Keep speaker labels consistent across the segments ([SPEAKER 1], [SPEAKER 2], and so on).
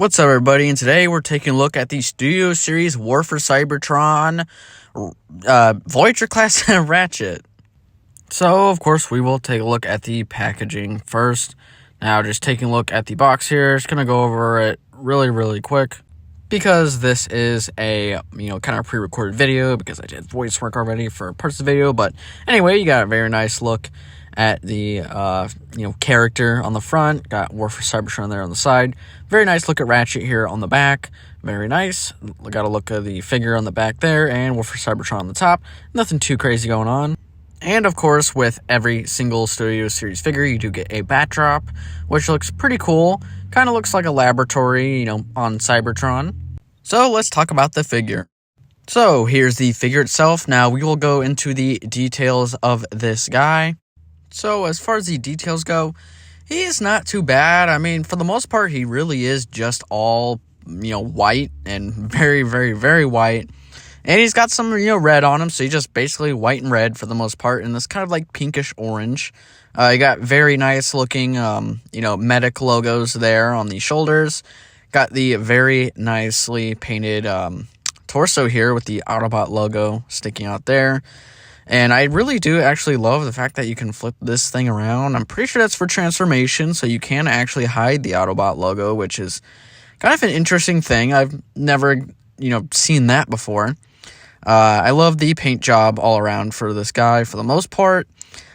[SPEAKER 1] What's up, everybody? And today we're taking a look at the Studio Series War for Cybertron Voyager class ratchet. So, of course, we will take a look at the packaging first. Now, just taking a look at the box here, just gonna go over it really quick because this is a kind of pre-recorded video because I did voice work already for parts of the video. But anyway, you got a very nice look at the character on the front. Got War for Cybertron there on the side. Very nice look at Ratchet here on the back. Very nice. Got a look at the figure on the back there, and War for Cybertron on the top. Nothing too crazy going on. And of course, with every single Studio Series figure, you do get a bat drop, which looks pretty cool. Kind of looks like a laboratory, on Cybertron. So let's talk about the figure. So here's the figure itself. Now we will go into the details of this guy. So as far as the details go, he's not too bad. I mean, for the most part, he really is just all, white and very white. And he's got some, red on him, so he's just basically white and red for the most part, and this kind of like pinkish orange. You got very nice looking, medic logos there on the shoulders. Got the very nicely painted torso here with the Autobot logo sticking out there. And I really do actually love the fact that you can flip this thing around. I'm pretty sure that's for transformation, so you can actually hide the Autobot logo, which is kind of an interesting thing. I've never, seen that before. I love the paint job all around for this guy for the most part.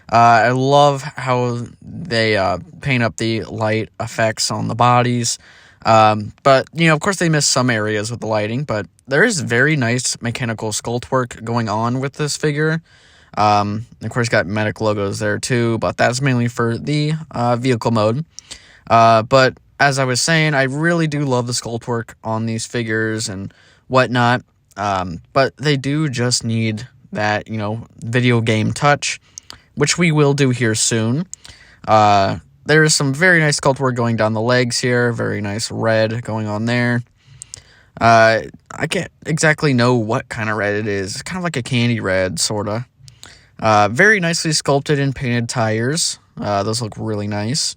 [SPEAKER 1] I love how they paint up the light effects on the bodies. But, of course they miss some areas with the lighting, but there is very nice mechanical sculpt work going on with this figure. Of course, got medic logos there too, but that's mainly for the vehicle mode. But as I was saying, I really do love the sculpt work on these figures and whatnot. But they do just need that, video game touch, which we will do here soon. There is some very nice sculpt work going down the legs here. Very nice red going on there. I can't exactly know what kind of red it is. It's kind of like a candy red, sort of. Very nicely sculpted and painted tires. Those look really nice.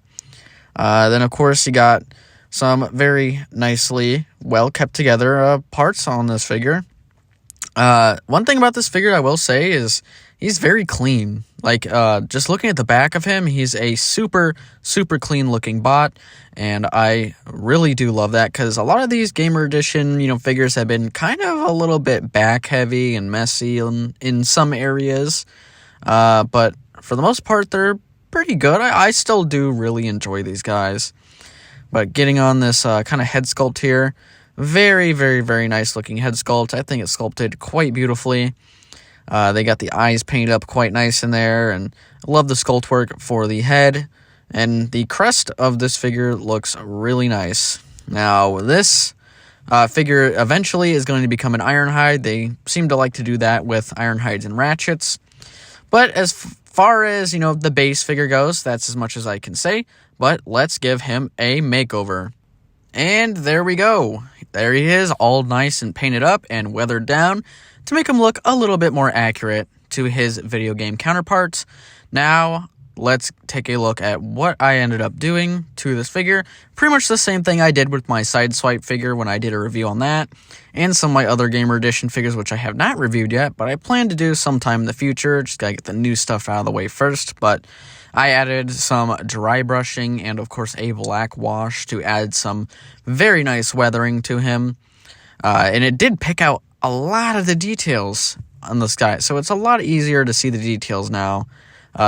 [SPEAKER 1] Then, of course, you got some very nicely well-kept together parts on this figure. One thing about this figure I will say is he's very clean. Like, just looking at the back of him, he's a super clean looking bot, and I really do love that, because a lot of these Gamer Edition, figures have been kind of a little bit back heavy and messy in some areas, but for the most part, they're pretty good. I still do really enjoy these guys. But getting on this kind of head sculpt here, very nice looking head sculpt. I think it's sculpted quite beautifully. They got the eyes painted up quite nice in there, and I love the sculpt work for the head. And the crest of this figure looks really nice. Now, this figure eventually is going to become an Ironhide. They seem to like to do that with Ironhides and Ratchets. But as far as, the base figure goes, that's as much as I can say. But let's give him a makeover. And there we go. There he is, all nice and painted up and weathered down to make him look a little bit more accurate to his video game counterparts. Now, let's take a look at what I ended up doing to this figure. Pretty much the same thing I did with my Sideswipe figure when I did a review on that, and some of my other Gamer Edition figures, which I have not reviewed yet, but I plan to do sometime in the future. Just gotta get the new stuff out of the way first. But I added some dry brushing and, of course, a black wash to add some very nice weathering to him. And it did pick out a lot of the details on this guy, so it's a lot easier to see the details now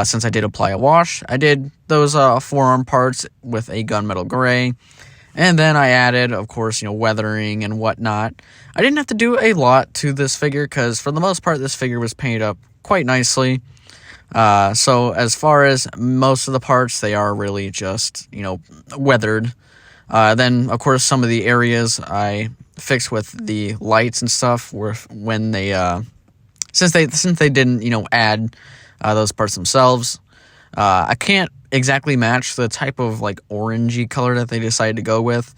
[SPEAKER 1] since I did apply a wash. I did those forearm parts with a gunmetal gray, and then I added, of course, weathering and whatnot. I didn't have to do a lot to this figure because, for the most part, this figure was painted up quite nicely. So as far as most of the parts, they are really just, weathered. Then, of course, some of the areas I fixed with the lights and stuff were when they, since they didn't, add those parts themselves. I can't exactly match the type of, orangey color that they decided to go with.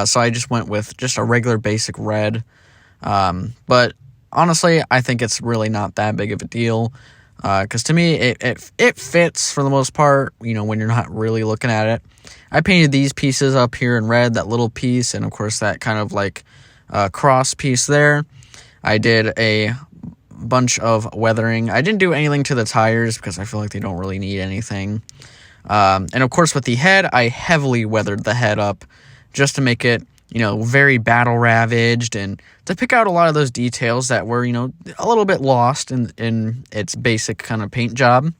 [SPEAKER 1] So I just went with just a regular basic red. But honestly, I think it's really not that big of a deal. Because to me, it fits for the most part, when you're not really looking at it. I painted these pieces up here in red, that little piece, and of course that kind of like cross piece there. I did a bunch of weathering. I didn't do anything to the tires because I feel like they don't really need anything. And of course with the head, I heavily weathered the head up just to make it, very battle ravaged and to pick out a lot of those details that were, a little bit lost in its basic kind of paint job.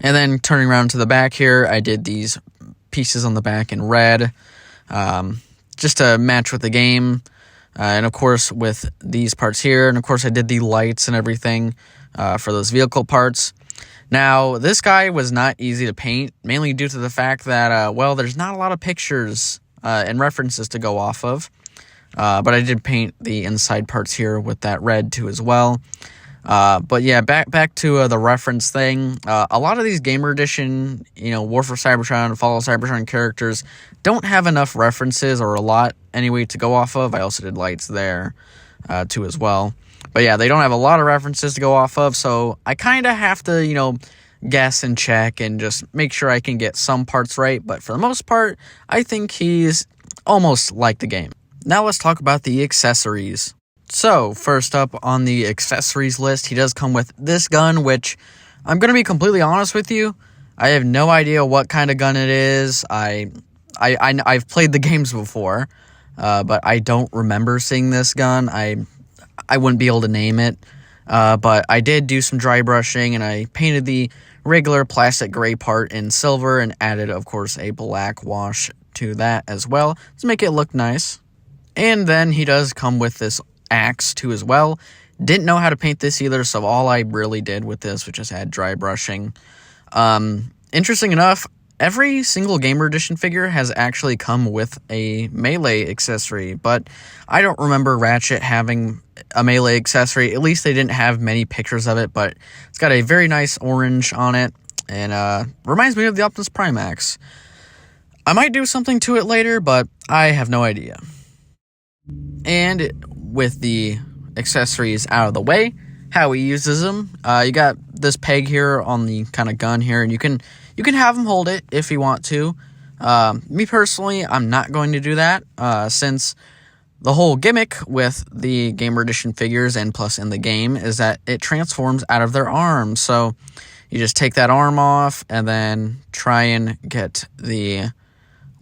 [SPEAKER 1] And then turning around to the back here, I did these pieces on the back in red, just to match with the game. And of course with these parts here, and of course I did the lights and everything for those vehicle parts. Now, this guy was not easy to paint, mainly due to the fact that, there's not a lot of pictures and references to go off of. But I did paint the inside parts here with that red too as well. But yeah, back to the reference thing. A lot of these Gamer Edition, War for Cybertron, Fall of Cybertron characters don't have enough references, or a lot anyway, to go off of. I also did lights there too as well. But yeah, they don't have a lot of references to go off of, so I kind of have to, guess and check and just make sure I can get some parts right. But for the most part, I think he's almost like the game. Now let's talk about the accessories. So, first up on the accessories list, he does come with this gun, which I'm going to be completely honest with you. I have no idea what kind of gun it is. I've played the games before, but I don't remember seeing this gun. I wouldn't be able to name it, but I did do some dry brushing, and I painted the regular plastic gray part in silver and added, of course, a black wash to that as well to make it look nice. And then he does come with this axe too as well. Didn't know how to paint this either, so all I really did with this was just add dry brushing. Interesting enough, every single Gamer Edition figure has actually come with a melee accessory, but I don't remember Ratchet having a melee accessory. At least they didn't have many pictures of it, but it's got a very nice orange on it, and reminds me of the Optimus Prime axe. I might do something to it later, but I have no idea. And with the accessories out of the way, how he uses them, you got this peg here on the kind of gun here, and you can have him hold it if you want to. Me personally, I'm not going to do that, since the whole gimmick with the Gamer Edition figures, and plus in the game, is that it transforms out of their arm. So you just take that arm off and then try and get the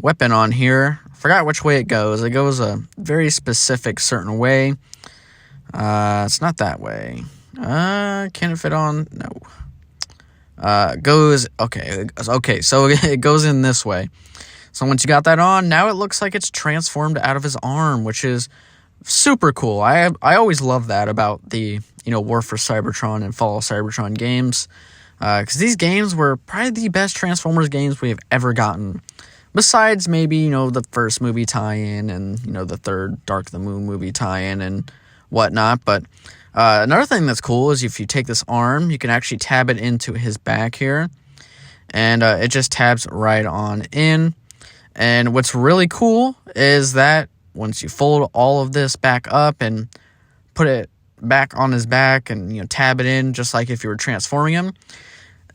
[SPEAKER 1] weapon on here. Forgot which way it goes. It goes a very specific certain way. It's not that way. Can it fit on? No. Goes, okay, so it goes in this way. So once you got that on, now it looks like it's transformed out of his arm, which is super cool. I always love that about the, War for Cybertron and Fall of Cybertron games, because these games were probably the best Transformers games we have ever gotten. Besides maybe, the first movie tie-in and, the third Dark of the Moon movie tie-in and whatnot. But another thing that's cool is if you take this arm, you can actually tab it into his back here. And it just tabs right on in. And what's really cool is that once you fold all of this back up and put it back on his back and, tab it in just like if you were transforming him,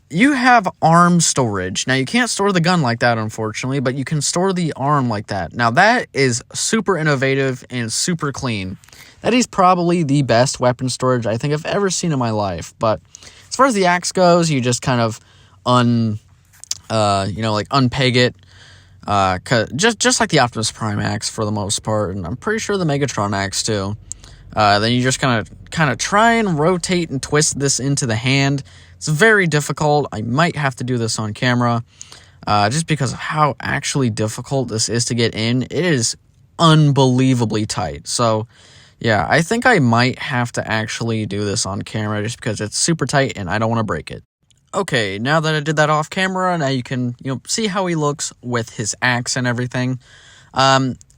[SPEAKER 1] you have arm storage. Now, you can't store the gun like that, unfortunately, but you can store the arm like that. Now, that is super innovative and super clean. That is probably the best weapon storage I think I've ever seen in my life. But as far as the axe goes, you just kind of unpeg it. Just like the Optimus Prime axe for the most part, and I'm pretty sure the Megatron axe too. Then you just kind of try and rotate and twist this into the hand. It's very difficult. I might have to do this on camera, just because of how actually difficult this is to get in. It is unbelievably tight. So, yeah, I think I might have to actually do this on camera just because it's super tight and I don't want to break it. Okay, now that I did that off camera, now you can see how he looks with his axe and everything.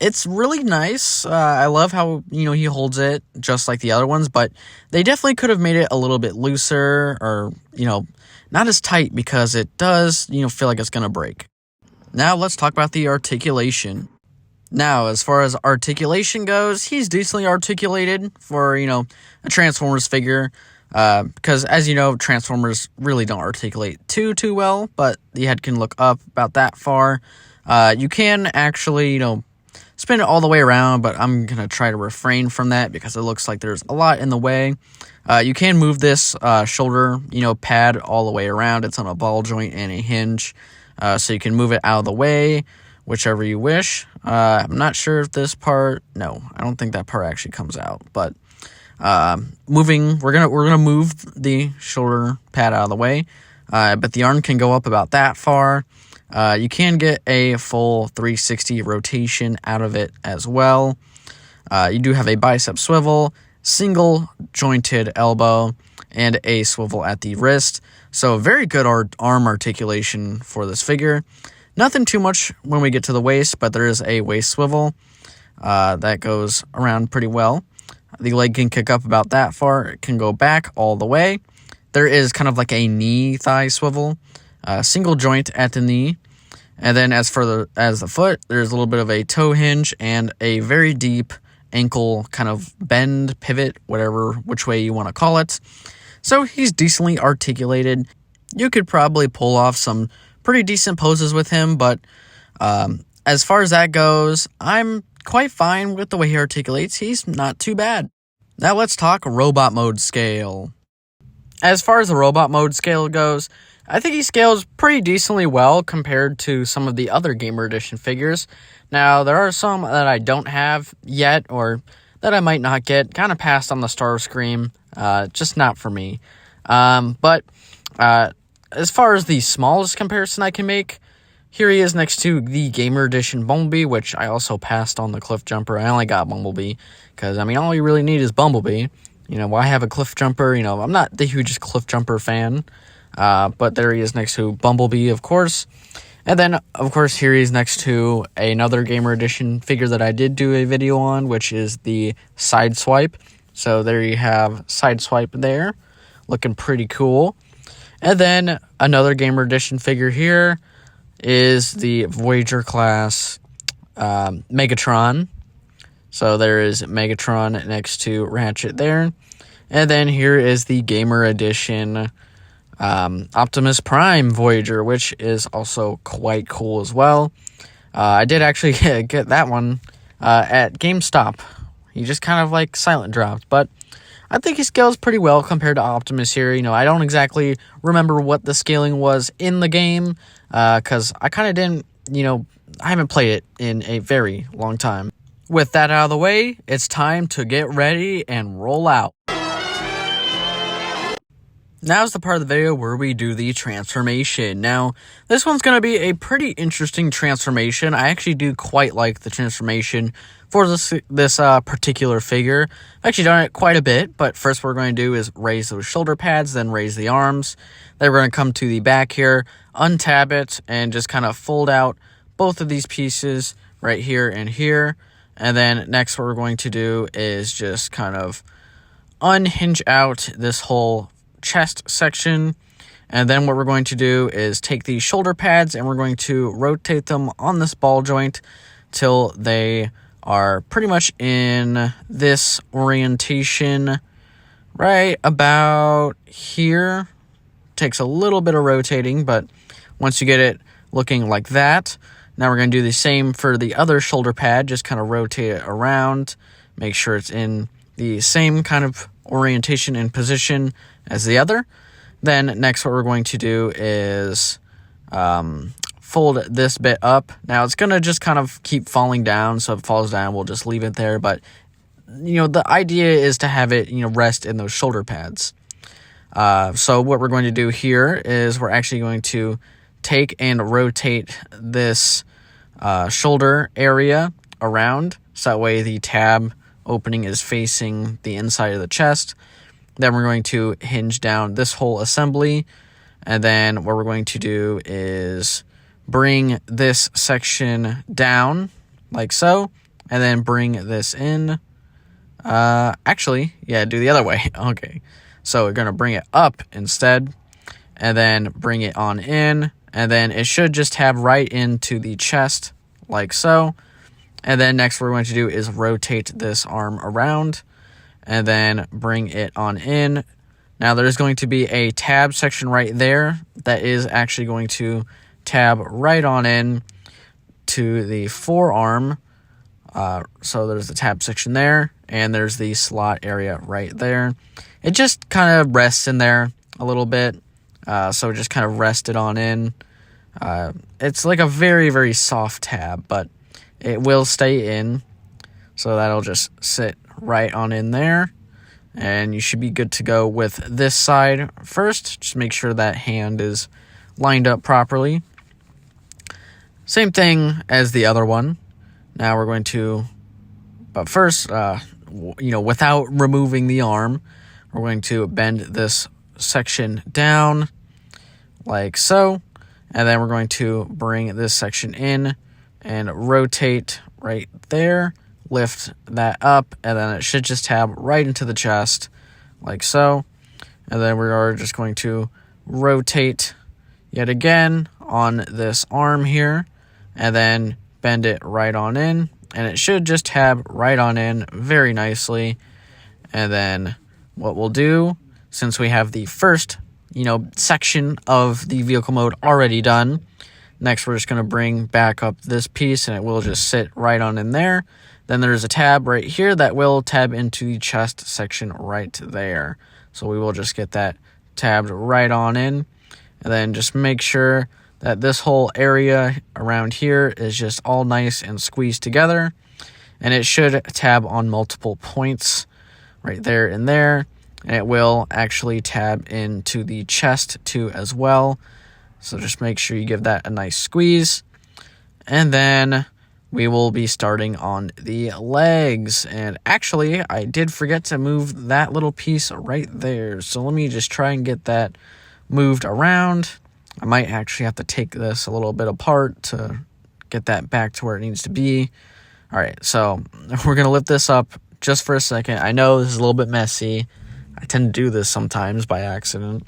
[SPEAKER 1] It's really nice. I love how, he holds it just like the other ones, but they definitely could have made it a little bit looser or, not as tight because it does, feel like it's going to break. Now let's talk about the articulation. Now, as far as articulation goes, he's decently articulated for, a Transformers figure. Because as you know, Transformers really don't articulate too well, but the head can look up about that far. You can actually, spin it all the way around, but I'm going to try to refrain from that because it looks like there's a lot in the way. You can move this shoulder, pad all the way around. It's on a ball joint and a hinge, so you can move it out of the way, whichever you wish. I'm not sure if this part, no, I don't think that part actually comes out, but we're gonna move the shoulder pad out of the way, but the arm can go up about that far. You can get a full 360 rotation out of it as well. You do have a bicep swivel, single jointed elbow, and a swivel at the wrist. So very good arm articulation for this figure. Nothing too much when we get to the waist, but there is a waist swivel that goes around pretty well. The leg can kick up about that far. It can go back all the way. There is kind of like a knee thigh swivel, single joint at the knee. And then as the foot, there's a little bit of a toe hinge and a very deep ankle kind of bend, pivot, which way you want to call it. So he's decently articulated. You could probably pull off some pretty decent poses with him, but as far as that goes, I'm quite fine with the way he articulates. He's not too bad. Now let's talk robot mode scale. As far as the robot mode scale goes, I think he scales pretty decently well compared to some of the other Gamer Edition figures. Now, there are some that I don't have yet, or that I might not get, kind of passed on the Starscream, just not for me. But as far as the smallest comparison I can make, here he is next to the Gamer Edition Bumblebee, which I also passed on the Cliff Jumper. I only got Bumblebee, because, all you really need is Bumblebee. Why have a Cliff Jumper? I'm not the hugest Cliff Jumper fan. But there he is next to Bumblebee, of course. And then, of course, here he's next to another Gamer Edition figure that I did do a video on, which is the Sideswipe. So there you have Sideswipe there, looking pretty cool. And then another Gamer Edition figure here is the Voyager class Megatron. So there is Megatron next to Ratchet there. And then here is the Gamer Edition Optimus Prime Voyager, which is also quite cool as well. I did actually get that one at GameStop. He just kind of like silent dropped, but I think he scales pretty well compared to Optimus here. I don't exactly remember what the scaling was in the game, because I kind of didn't, I haven't played it in a very long time. With that out of the way, it's time to get ready and roll out. Now's the part of the video where we do the transformation. Now, this one's going to be a pretty interesting transformation. I actually do quite like the transformation for this particular figure. I've actually done it quite a bit, but first what we're going to do is raise those shoulder pads, then raise the arms. Then we're going to come to the back here, untab it, and just kind of fold out both of these pieces right here and here. And then next what we're going to do is just kind of unhinge out this whole chest section, and then what we're going to do is take these shoulder pads and we're going to rotate them on this ball joint till they are pretty much in this orientation right about here. Takes a little bit of rotating, but once you get it looking like that, now we're going to do the same for the other shoulder pad. Just kind of rotate it around, make sure it's in the same kind of orientation and position as the other. Then next what we're going to do is fold this bit up. Now it's going to just kind of keep falling down, so if it falls down we'll just leave it there, but the idea is to have it rest in those shoulder pads. So what we're going to do here is we're actually going to take and rotate this shoulder area around, so that way the tab opening is facing the inside of the chest. Then we're going to hinge down this whole assembly, and then what we're going to do is bring this section down like so, and then bring this in. Do the other way. Okay, so we're going to bring it up instead, and then bring it on in, and then it should just tab right into the chest like so. And then next what we're going to do is rotate this arm around and then bring it on in Now there's going to be a tab section right there that is actually going to tab right on in to the forearm. So there's the tab section there, and there's the slot area right there. It just kind of rests in there a little bit, so just kind of rest it on in. It's like a very, very soft tab, but it will stay in, so that'll just sit right on in there, and you should be good to go with this side first. Just make sure that hand is lined up properly. Same thing as the other one. Now we're going to, but first, without removing the arm, we're going to bend this section down like so, and then we're going to bring this section in and rotate right there, lift that up, and then it should just tab right into the chest like so. And then we are just going to rotate yet again on this arm here, and then bend it right on in, and it should just tab right on in very nicely. And then what we'll do, since we have the first, section of the vehicle mode already done, next we're just going to bring back up this piece, and it will just sit right on in there. Then there's a tab right here that will tab into the chest section right there. So we will just get that tabbed right on in, and then just make sure that this whole area around here is just all nice and squeezed together, and it should tab on multiple points right there and there, and it will actually tab into the chest too as well. So just make sure you give that a nice squeeze, and then we will be starting on the legs. And actually, I did forget to move that little piece right there, so let me just try and get that moved around. I might actually have to take this a little bit apart to get that back to where it needs to be. All right, so we're going to lift this up just for a second. I know this is a little bit messy. I tend to do this sometimes by accident.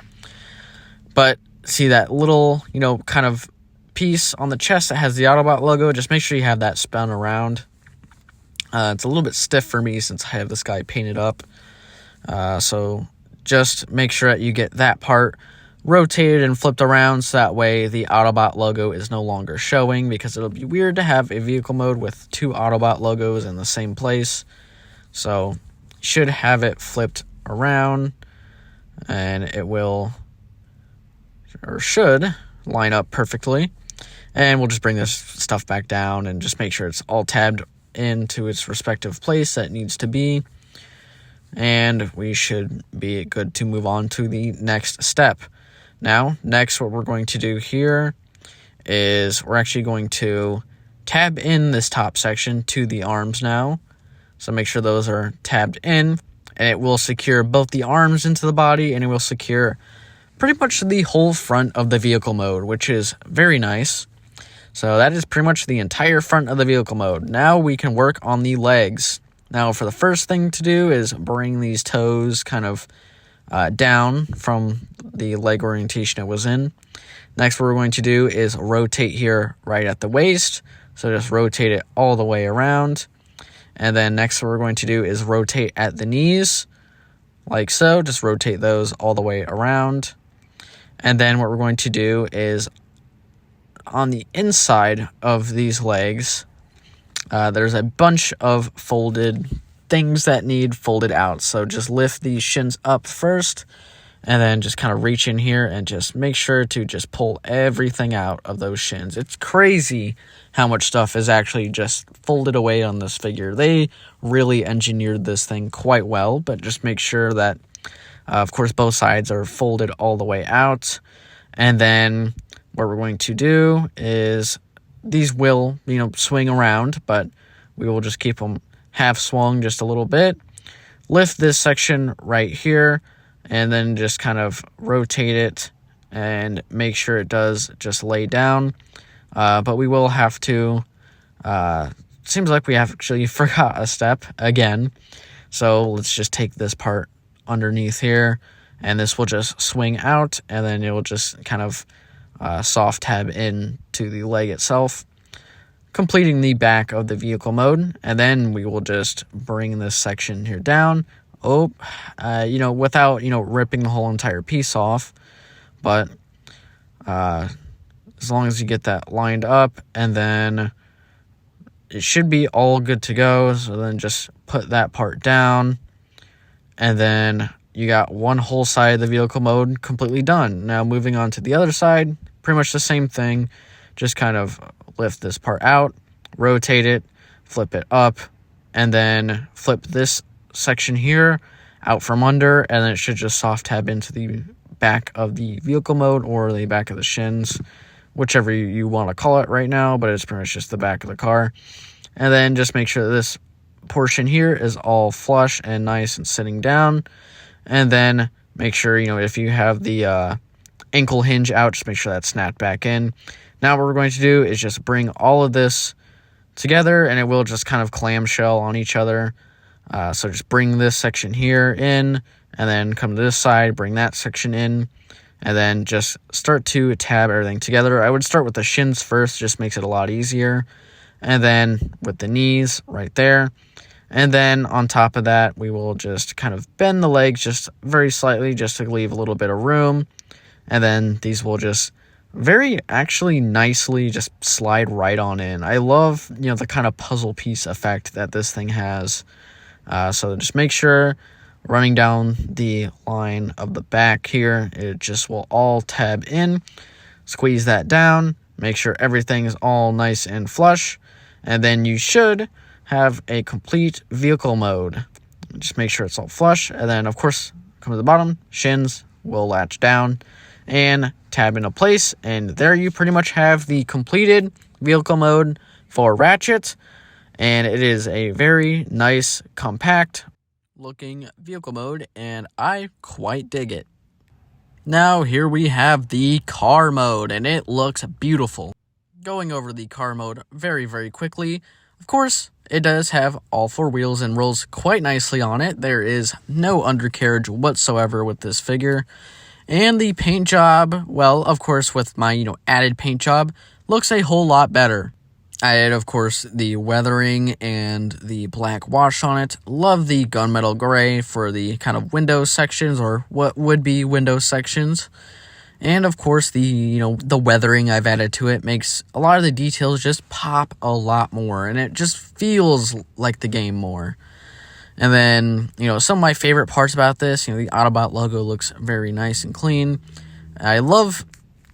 [SPEAKER 1] But see that little, kind of piece on the chest that has the Autobot logo? Just make sure you have that spun around. It's a little bit stiff for me since I have this guy painted up. So just make sure that you get that part rotated and flipped around, so that way the Autobot logo is no longer showing, because it'll be weird to have a vehicle mode with two Autobot logos in the same place. So you should have it flipped around, and it will, or should, line up perfectly. And we'll just bring this stuff back down and just make sure it's all tabbed into its respective place that it needs to be. And we should be good to move on to the next step. Now, next what we're going to do here is we're actually going to tab in this top section to the arms now. So make sure those are tabbed in, and it will secure both the arms into the body, and it will secure pretty much the whole front of the vehicle mode, which is very nice. So that is pretty much the entire front of the vehicle mode. Now we can work on the legs. Now for the first thing to do is bring these toes kind of down from the leg orientation it was in. Next what we're going to do is rotate here right at the waist. So just rotate it all the way around. And then next what we're going to do is rotate at the knees, like so. Just rotate those all the way around. And then what we're going to do is on the inside of these legs, there's a bunch of folded things that need folded out. So just lift these shins up first, and then just kind of reach in here and just make sure to just pull everything out of those shins. It's crazy how much stuff is actually just folded away on this figure. They really engineered this thing quite well, but just make sure that, of course, both sides are folded all the way out. And then what we're going to do is these will, swing around, but we will just keep them half swung just a little bit. Lift this section right here, and then just kind of rotate it and make sure it does just lay down. But we will have to, seems like we actually forgot a step again. So let's just take this part underneath here, and this will just swing out, and then it will just kind of soft tab in to the leg itself, completing the back of the vehicle mode. And then we will just bring this section here down, without, ripping the whole entire piece off. But as long as you get that lined up, and then it should be all good to go. So then just put that part down, and then you got one whole side of the vehicle mode completely done. Now moving on to the other side, pretty much the same thing. Just kind of lift this part out, rotate it, flip it up, and then flip this section here out from under, and then it should just soft tab into the back of the vehicle mode or the back of the shins, whichever you want to call it right now, but it's pretty much just the back of the car. And then just make sure that this portion here is all flush and nice and sitting down. And then make sure, if you have the ankle hinge out, just make sure that's snapped back in. Now what we're going to do is just bring all of this together, and it will just kind of clamshell on each other. So just bring this section here in, and then come to this side, bring that section in, and then just start to tab everything together. I would start with the shins first, just makes it a lot easier. And then with the knees right there. And then on top of that, we will just kind of bend the legs just very slightly, just to leave a little bit of room. And then these will just very actually nicely just slide right on in. I love, the kind of puzzle piece effect that this thing has. So just make sure running down the line of the back here, it just will all tab in. Squeeze that down, make sure everything is all nice and flush, and then you should have a complete vehicle mode. Just make sure it's all flush, and then of course come to the bottom, shins will latch down and tab into place, and there you pretty much have the completed vehicle mode for Ratchet. And it is a very nice, compact looking vehicle mode, and I quite dig it. Now here we have the car mode, and it looks beautiful. Going over the car mode very, very quickly. Of course, it does have all four wheels and rolls quite nicely on it. There is no undercarriage whatsoever with this figure. And the paint job, well, of course, with my, added paint job, looks a whole lot better. I had, of course, the weathering and the black wash on it. Love the gunmetal gray for the kind of window sections, or what would be window sections. And, of course, the weathering I've added to it makes a lot of the details just pop a lot more. And it just feels like the game more. And then, some of my favorite parts about this, the Autobot logo looks very nice and clean. I love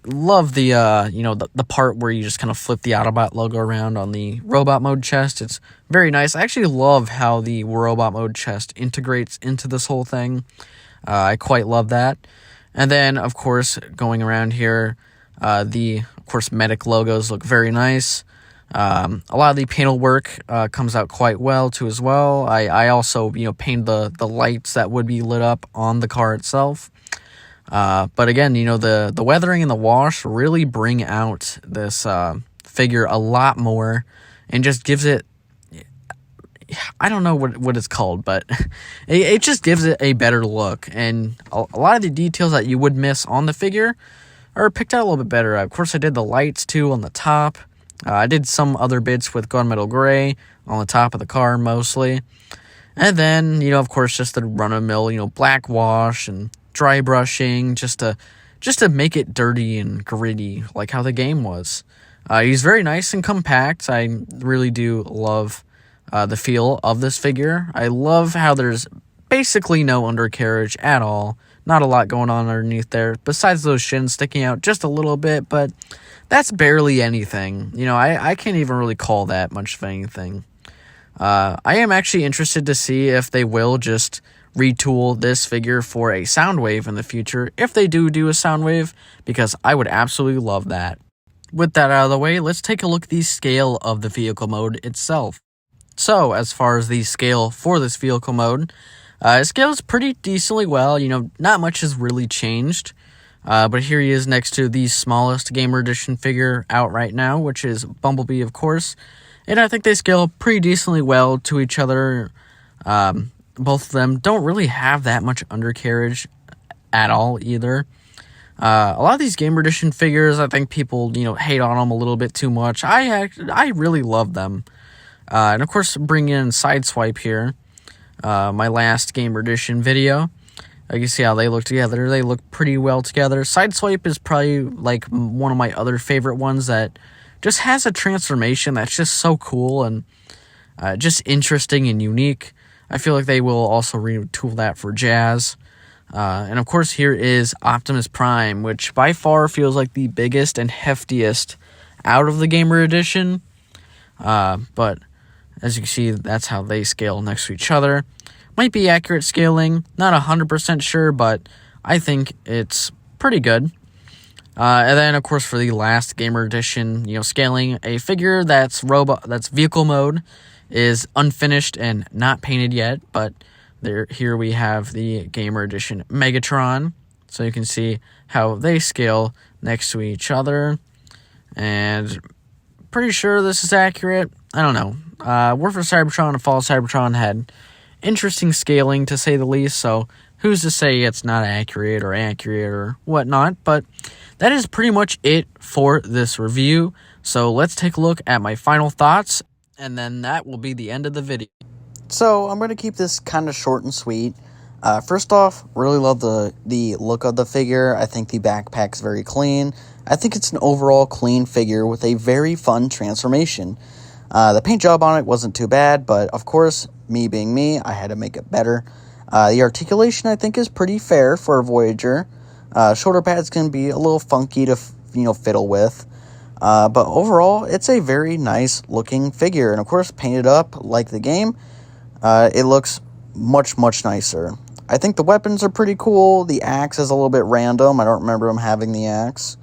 [SPEAKER 1] the the part where you just kind of flip the Autobot logo around on the robot mode chest. It's very nice. I actually love how the robot mode chest integrates into this whole thing. I quite love that. And then, of course, going around here, of course, medic logos look very nice. A lot of the panel work comes out quite well too as well. I also paint the lights that would be lit up on the car itself. But again, the weathering and the wash really bring out this figure a lot more, and just gives it, I don't know what it's called, but it just gives it a better look. And a lot of the details that you would miss on the figure are picked out a little bit better. Of course, I did the lights too on the top. I did some other bits with gunmetal gray on the top of the car mostly. And then, of course, just the run-of-the-mill, black wash and dry brushing, just to make it dirty and gritty like how the game was. He's very nice and compact. I really do love the feel of this figure. I love how there's basically no undercarriage at all. Not a lot going on underneath there, besides those shins sticking out just a little bit, but that's barely anything. I can't even really call that much of anything. I am actually interested to see if they will just retool this figure for a Soundwave in the future, if they do a Soundwave, because I would absolutely love that. With that out of the way, let's take a look at the scale of the vehicle mode itself. So, as far as the scale for this vehicle mode, it scales pretty decently well. Not much has really changed. But here he is next to the smallest Gamer Edition figure out right now, which is Bumblebee, of course. And I think they scale pretty decently well to each other. Both of them don't really have that much undercarriage at all either. A lot of these Gamer Edition figures, I think people, hate on them a little bit too much. I really love them. And of course, bring in Sideswipe here. my last Gamer Edition video. You can see how they look together. They look pretty well together. Sideswipe is probably like one of my other favorite ones that just has a transformation that's just so cool and just interesting and unique. I feel like they will also retool that for Jazz. And of course, here is Optimus Prime, which by far feels like the biggest and heftiest out of the Gamer Edition. But as you can see, that's how they scale next to each other. Might be accurate scaling, not 100% sure, but I think it's pretty good. And then, of course, for the last Gamer Edition, scaling a figure that's vehicle mode is unfinished and not painted yet, but here we have the Gamer Edition Megatron, so you can see how they scale next to each other, and pretty sure this is accurate. I don't know. War for Cybertron and Fall of Cybertron had interesting scaling, to say the least, so who's to say it's not accurate or whatnot, but that is pretty much it for this review. So let's take a look at my final thoughts, and then that will be the end of the video.
[SPEAKER 2] So I'm going to keep this kind of short and sweet. First off, really love the look of the figure. I think the backpack's very clean. I think it's an overall clean figure with a very fun transformation. The paint job on it wasn't too bad, but of course, me being me, I had to make it better. The articulation, I think, is pretty fair for a Voyager. Shoulder pads can be a little funky to fiddle with. But overall, it's a very nice looking figure. And of course, painted up like the game, it looks much, much nicer. I think the weapons are pretty cool. The axe is a little bit random. I don't remember him having the axe.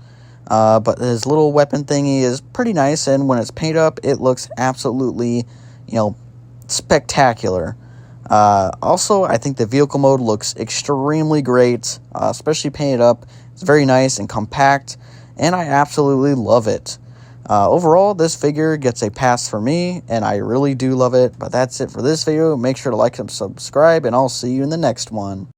[SPEAKER 2] But his little weapon thingy is pretty nice. And when it's painted up, it looks absolutely, spectacular. Also, I think the vehicle mode looks extremely great, especially painted up. It's very nice and compact, and I absolutely love it. Overall, this figure gets a pass for me, and I really do love it. But that's it for this video. Make sure to like and subscribe, and I'll see you in the next one.